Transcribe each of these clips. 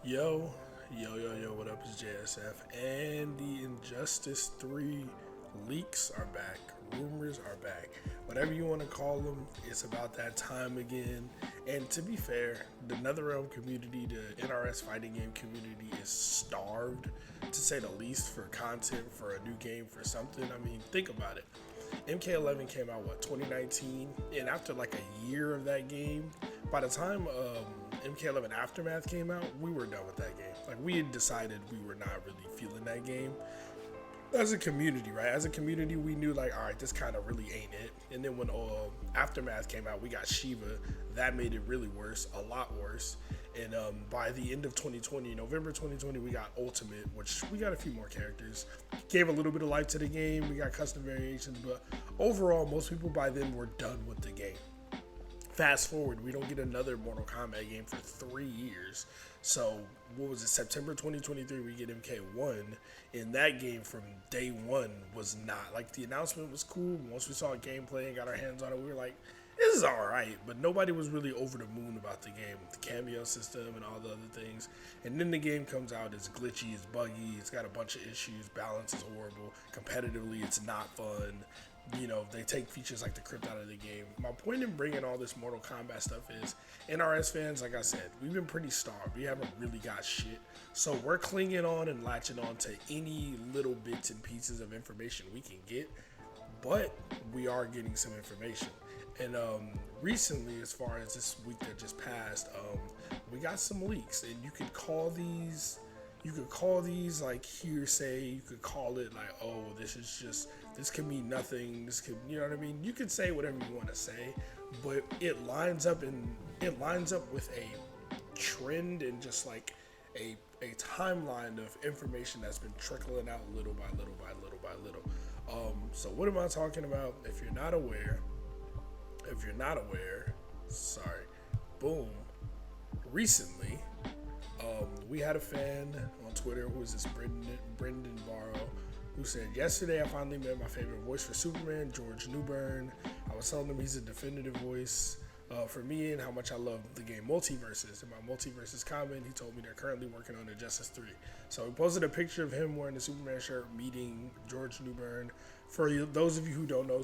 Yo, yo, what up? It's JSF. And the Injustice 3 leaks are back. Rumors are back. Whatever you want to call them, it's about that time again. And to be fair, the NetherRealm community, the NRS fighting game community is starved, to say the least, for content, for a new game, for something. I mean, think about it. MK11 came out, 2019? And after like a year of that game, by the time MK11 Aftermath came out, we were done with that game. Like, we had decided we were not really feeling that game as a community, right? As a community, we knew, like, all right, this kind of really ain't it. And then when Aftermath came out, we got Shiva. That made it really worse, a lot worse. And by the end of 2020, November 2020, we got Ultimate, which we got a few more characters. Gave a little bit of life to the game. We got custom variations, but overall, most people by then were done with the game. Fast forward, we don't get another Mortal Kombat game for 3 years. So, what was it, September 2023, we get MK1. And that game from day one was not, like, the announcement was cool. Once we saw gameplay and got our hands on it, we were like, this is alright. But nobody was really over the moon about the game, the cameo system and all the other things. And then the game comes out, it's glitchy, it's buggy, it's got a bunch of issues, balance is horrible, competitively it's not fun. You know, they take features like the crypt out of the game. My point in bringing all this Mortal Kombat stuff is, NRS fans, like I said, we've been pretty starved. We haven't really got shit. So we're clinging on and latching on to any little bits and pieces of information we can get. But we are getting some information. And recently, as far as this week that just passed, we got some leaks. And you could call these like hearsay. You could call it like, oh, this could mean nothing. This could, you know what I mean? You could say whatever you want to say, but it lines up with a trend and just like a timeline of information that's been trickling out little by little by little by little. So what am I talking about? If you're not aware, sorry, boom. Recently, we had a fan on Twitter who was this Brendan Barrow, who said, yesterday I finally met my favorite voice for Superman, George Newbern. I was telling him he's a definitive voice for me and how much I love the game Multiverses. In my Multiverses comment, he told me they're currently working on Injustice 3. So he posted a picture of him wearing the Superman shirt meeting George Newbern. For those of you who don't know,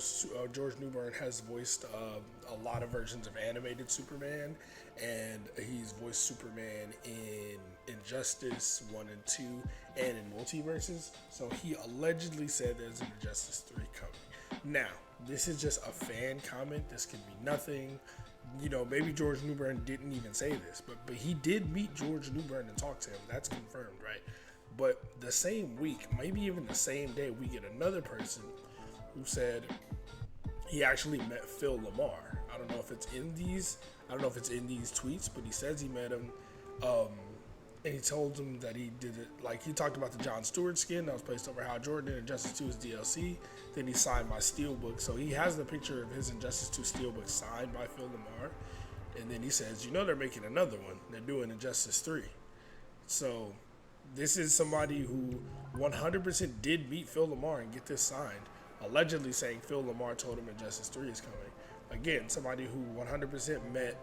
George Newbern has voiced a lot of versions of animated Superman, and he's voiced Superman in Injustice 1 and 2 and in Multiverses. So he allegedly said there's an Injustice 3 coming. Now, this is just a fan comment. This could be nothing. You know, maybe George Newbern didn't even say this, but he did meet George Newbern and talk to him. That's confirmed, right? But the same week, maybe even the same day, we get another person who said he actually met Phil Lamar. I don't know if it's in these tweets, but he says he met him. And he told him that he did it, like, he talked about the Jon Stewart skin that was placed over Hal Jordan in Injustice 2's DLC. Then he signed my Steelbook. So he has the picture of his Injustice 2 Steelbook signed by Phil Lamar. And then he says, you know, they're making another one. They're doing Injustice 3. So this is somebody who 100% did meet Phil Lamar and get this signed, allegedly saying Phil Lamar told him Injustice 3 is coming. Again, somebody who 100% met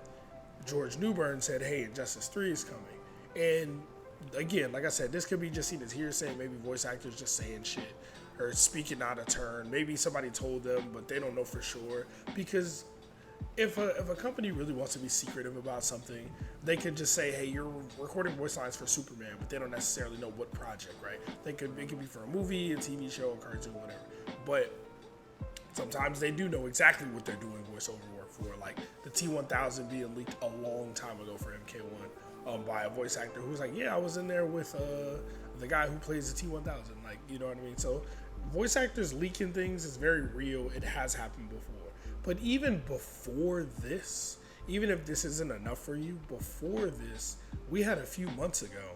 George Newbern and said, hey, Injustice 3 is coming. And again, like I said, this could be just seen as hearsay, maybe voice actors just saying shit or speaking out of turn. Maybe somebody told them, but they don't know for sure. Because if a company really wants to be secretive about something, they could just say, hey, you're recording voice lines for Superman, but they don't necessarily know what project, right? It could be for a movie, a TV show, a cartoon, whatever. But sometimes they do know exactly what they're doing voiceover work for, like the T-1000 being leaked a long time ago for MK1. By a voice actor who was like, yeah, I was in there with the guy who plays the T-1000. Like, you know what I mean? So voice actors leaking things is very real. It has happened before. But even before this, even if this isn't enough for you, before this, we had a few months ago,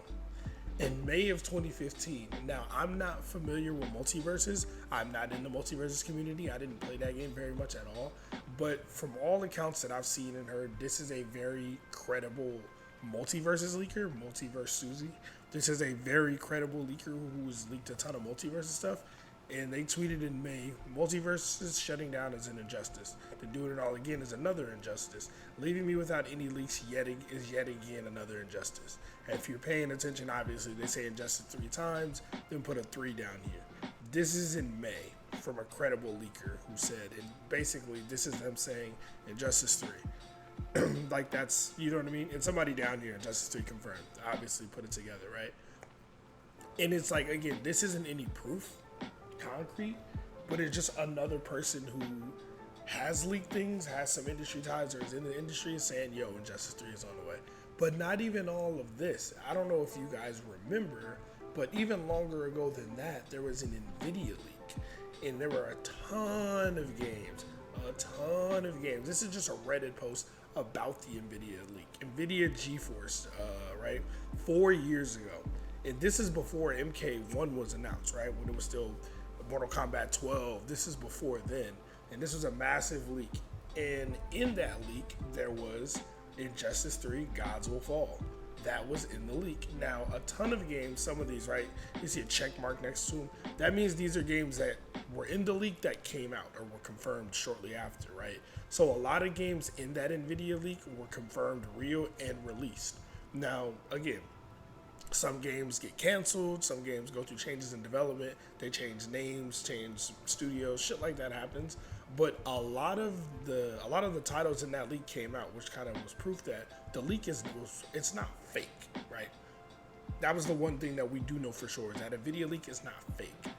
in May of 2015. Now, I'm not familiar with Multiverses. I'm not in the Multiverses community. I didn't play that game very much at all. But from all accounts that I've seen and heard, this is a very credible Multiverses leaker, Multiverse Susie. This is a very credible leaker who's leaked a ton of Multiverses stuff. And they tweeted in May, multiverses shutting down is an injustice. To do it all again is another injustice. Leaving me without any leaks is yet again another injustice. And if you're paying attention, obviously they say injustice 3 times, then put a 3 down here. This is in May from a credible leaker who said, and basically this is them saying injustice 3. Like that's, you know what I mean? And somebody down here, injustice 3 confirmed, obviously put it together, right? And it's like, again, this isn't any proof concrete, but it's just another person who has leaked things, has some industry ties, or is in the industry saying, yo, Injustice 3 is on the way. But not even all of this. I don't know if you guys remember, but even longer ago than that, there was an NVIDIA leak. And there were a ton of games. This is just a Reddit post about the NVIDIA leak. NVIDIA GeForce, right? 4 years ago. And this is before MK1 was announced, right? When it was still Mortal Kombat 12. This is before then. And this was a massive leak. And in that leak, there was Injustice 3 Gods Will Fall. That was in the leak. Now, a ton of games, some of these, right? You see a check mark next to them. That means these are games that were in the leak that came out or were confirmed shortly after, right? So a lot of games in that NVIDIA leak were confirmed real and released. Now, again, some games get canceled, some games go through changes in development, they change names, change studios, shit like that happens. But a lot of the titles in that leak came out, which kind of was proof that the leak it's not fake, right? That was the one thing that we do know for sure, is that a video leak is not fake.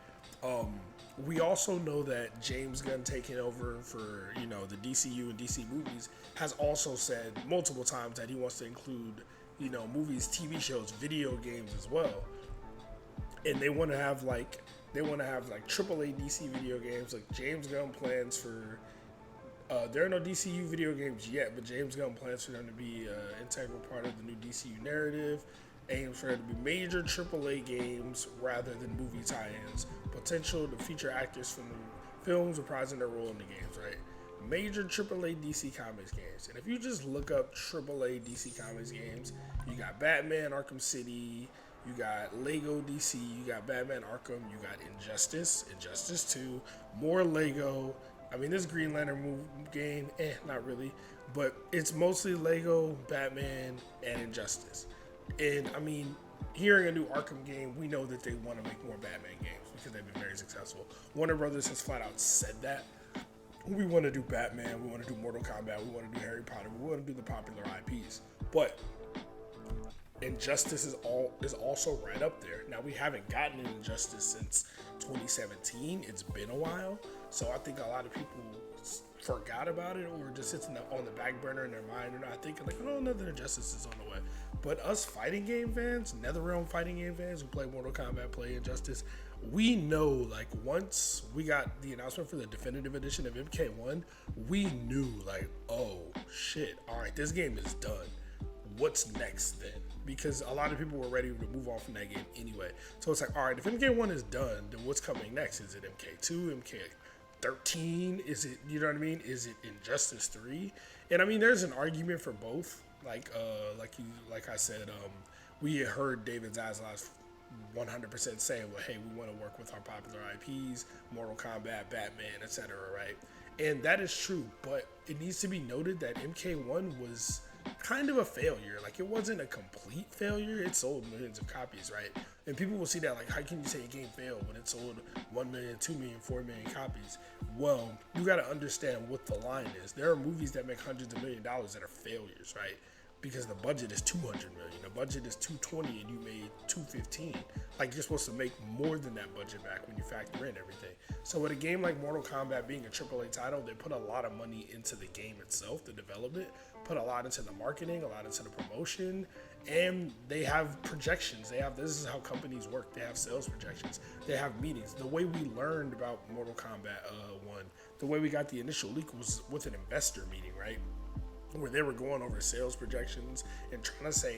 We also know that James Gunn taking over for, the DCU and DC movies has also said multiple times that he wants to include movies, TV shows, video games as well. And they want to have like AAA DC video games. Like James Gunn plans for, there are no DCU video games yet, but James Gunn plans for them to be an integral part of the new DCU narrative. Aims for it to be major AAA games rather than movie tie-ins. Potential to feature actors from the films reprising their role in the games, right? Major AAA DC Comics games. And if you just look up AAA DC Comics games, you got Batman Arkham City, you got Lego DC, you got Batman Arkham, you got Injustice 2, more Lego. I mean, this Green Lantern game, not really, but it's mostly Lego, Batman, and Injustice. And I mean, hearing a new Arkham game, we know that they want to make more Batman games because they've been very successful. Warner Brothers has flat out said that. We want to do Batman, we want to do Mortal Kombat, we want to do Harry Potter, we want to do the popular IPs. But Injustice is also right up there. Now, we haven't gotten an Injustice since 2017. It's been a while. So I think a lot of people forgot about it, or just sits on the back burner in their mind. They're not thinking like, oh, another Injustice is on the way. But us fighting game fans, NetherRealm fighting game fans who play Mortal Kombat, play Injustice, we know, like, once we got the announcement for the definitive edition of MK1, we knew, like, oh, shit, all right, this game is done. What's next then? Because a lot of people were ready to move on from that game anyway. So it's like, all right, if MK1 is done, then what's coming next? Is it MK2, MK13? Is it, you know what I mean? Is it Injustice 3? And I mean, there's an argument for both. Like I said, we had heard David Zaslav's 100% saying, well, hey, we want to work with our popular IPs, Mortal Kombat, Batman, etc., right? And that is true, but it needs to be noted that MK1 was kind of a failure. Like, it wasn't a complete failure. It sold millions of copies, right? And people will see that, like, how can you say a game failed when it sold 1 million, 2 million, 4 million copies? Well, you got to understand what the line is. There are movies that make hundreds of $millions that are failures, right? Because the budget is 200 million, the budget is 220, and you made 215. Like, you're supposed to make more than that budget back when you factor in everything. So with a game like Mortal Kombat being a AAA title, they put a lot of money into the game itself, the development, put a lot into the marketing, a lot into the promotion, and they have projections. This is how companies work. They have sales projections. They have meetings. The way we learned about Mortal Kombat 1, the way we got the initial leak was with an investor meeting, right? Where they were going over sales projections and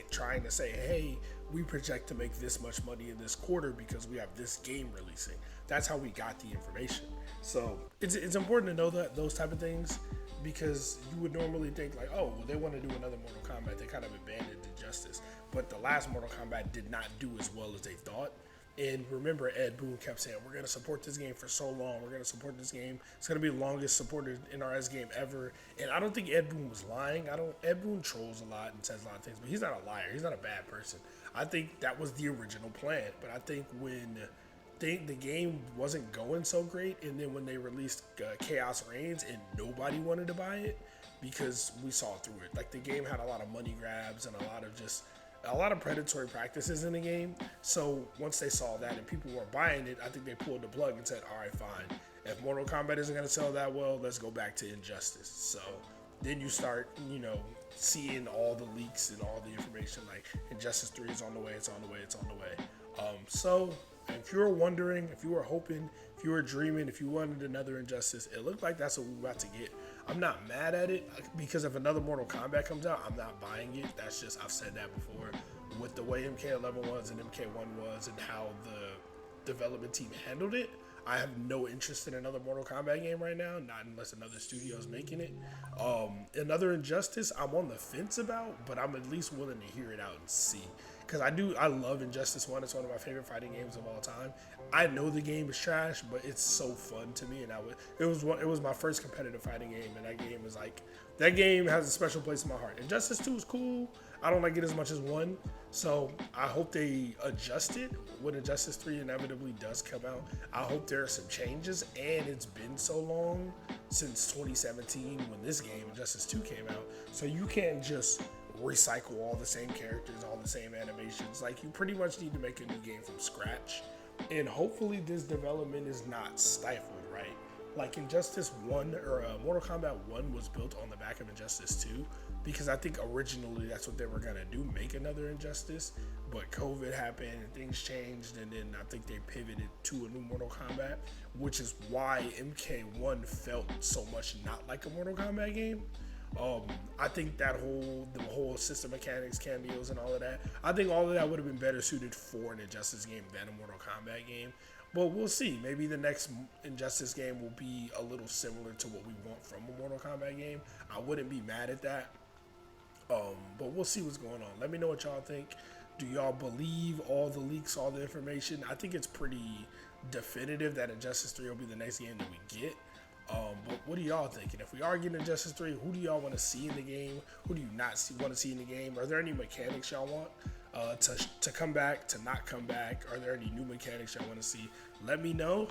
trying to say, hey, we project to make this much money in this quarter because we have this game releasing. That's how we got the information. So it's important to know that those type of things, because you would normally think like, oh, well, they want to do another Mortal Kombat. They kind of abandoned Injustice. But the last Mortal Kombat did not do as well as they thought. And remember, Ed Boon kept saying, we're going to support this game for so long. We're going to support this game. It's going to be the longest supported NRS game ever. And I don't think Ed Boon was lying. Ed Boon trolls a lot and says a lot of things, but he's not a liar. He's not a bad person. I think that was the original plan. But I think when the game wasn't going so great, and then when they released Chaos Reigns and nobody wanted to buy it because we saw through it. Like, the game had a lot of money grabs and a lot of predatory practices in the game. So once they saw that and people weren't buying it, I think they pulled the plug and said, all right, fine. If Mortal Kombat isn't going to sell that well, let's go back to Injustice. So then you start, seeing all the leaks and all the information, like Injustice 3 is on the way, it's on the way, it's on the way. So if you were wondering, if you were hoping, if you were dreaming, if you wanted another Injustice, it looked like that's what we're about to get. I'm not mad at it, because if another Mortal Kombat comes out, I'm not buying it. That's just, I've said that before. With the way MK11 was and MK1 was and how the development team handled it, I have no interest in another Mortal Kombat game right now, not unless another studio is making it. Another Injustice, I'm on the fence about, but I'm at least willing to hear it out and see. Because I love Injustice 1. It's one of my favorite fighting games of all time. I know the game is trash, but it's so fun to me. And it was my first competitive fighting game, and that game has a special place in my heart. Injustice 2 is cool. I don't like it as much as 1. So I hope they adjust it when Injustice 3 inevitably does come out. I hope there are some changes, and it's been so long since 2017 when this game, Injustice 2, came out. So you can't just recycle all the same characters, all the same animations. Like, you pretty much need to make a new game from scratch. And hopefully this development is not stifled, right? Like, Injustice 1 or Mortal Kombat 1 was built on the back of Injustice 2, because I think originally that's what they were going to do, make another Injustice, but COVID happened and things changed, and then I think they pivoted to a new Mortal Kombat, which is why MK1 felt so much not like a Mortal Kombat game. I think the whole system mechanics, cameos, and all of that, I think all of that would have been better suited for an Injustice game than a Mortal Kombat game. But we'll see. Maybe the next Injustice game will be a little similar to what we want from a Mortal Kombat game. I wouldn't be mad at that. But we'll see what's going on. Let me know what y'all think. Do y'all believe all the leaks, all the information? I think it's pretty definitive that Injustice 3 will be the next game that we get. But what do y'all think? And if we are getting Injustice 3, who do y'all want to see in the game? Who do you not want to see in the game? Are there any mechanics y'all want to come back, to not come back? Are there any new mechanics y'all want to see? Let me know.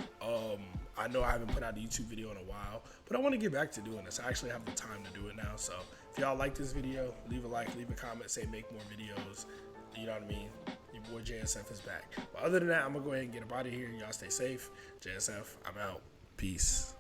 I know I haven't put out a YouTube video in a while, but I want to get back to doing this. I actually have the time to do it now. So if y'all like this video, leave a like, leave a comment, say make more videos. You know what I mean? Your boy JSF is back. But other than that, I'm going to go ahead and get up out of here. Y'all stay safe. JSF, I'm out. Peace.